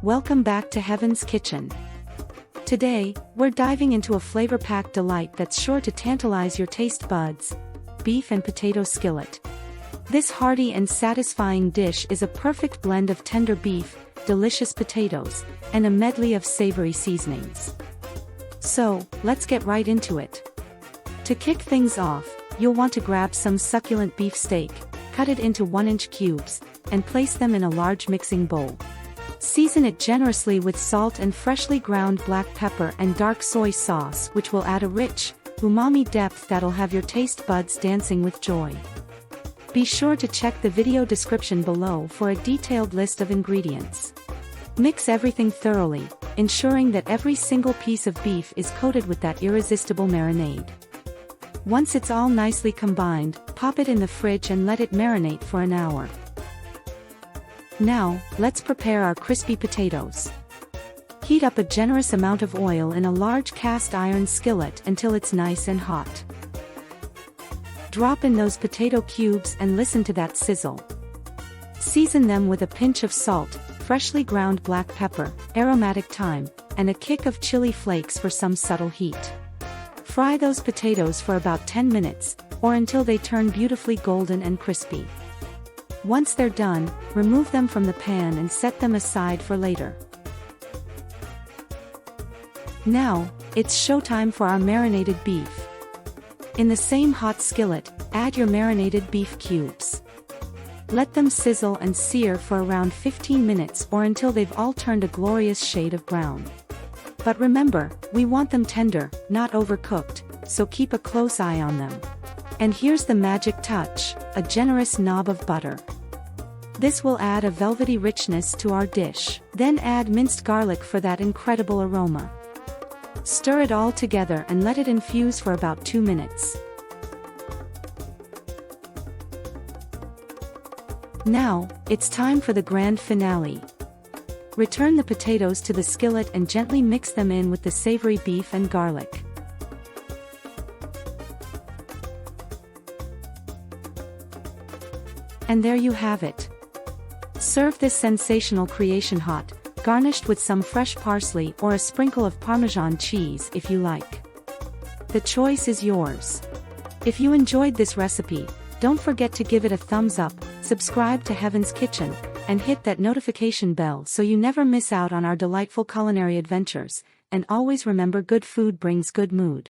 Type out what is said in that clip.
Welcome back to Heaven's Kitchen. Today, we're diving into a flavor-packed delight that's sure to tantalize your taste buds: beef and potato skillet. This hearty and satisfying dish is a perfect blend of tender beef, delicious potatoes, and a medley of savory seasonings. So, let's get right into it. To kick things off, you'll want to grab some succulent beef steak, cut it into 1-inch cubes, and place them in a large mixing bowl. Season it generously with salt and freshly ground black pepper and dark soy sauce, which will add a rich, umami depth that'll have your taste buds dancing with joy. Be sure to check the video description below for a detailed list of ingredients. Mix everything thoroughly, ensuring that every single piece of beef is coated with that irresistible marinade. Once it's all nicely combined, pop it in the fridge and let it marinate for an hour. Now, let's prepare our crispy potatoes. Heat up a generous amount of oil in a large cast iron skillet until it's nice and hot. Drop in those potato cubes and listen to that sizzle. Season them with a pinch of salt, freshly ground black pepper, aromatic thyme, and a kick of chili flakes for some subtle heat. Fry those potatoes for about 10 minutes, or until they turn beautifully golden and crispy. Once they're done, remove them from the pan and set them aside for later. Now, it's showtime for our marinated beef. In the same hot skillet, add your marinated beef cubes. Let them sizzle and sear for around 15 minutes or until they've all turned a glorious shade of brown. But remember, we want them tender, not overcooked, so keep a close eye on them. And here's the magic touch: a generous knob of butter. This will add a velvety richness to our dish. Then add minced garlic for that incredible aroma. Stir it all together and let it infuse for about 2 minutes. Now, it's time for the grand finale. Return the potatoes to the skillet and gently mix them in with the savory beef and garlic. And there you have it. Serve this sensational creation hot, garnished with some fresh parsley or a sprinkle of Parmesan cheese if you like. The choice is yours. If you enjoyed this recipe, don't forget to give it a thumbs up, subscribe to Heaven's Kitchen, and hit that notification bell so you never miss out on our delightful culinary adventures, and always remember, good food brings good mood.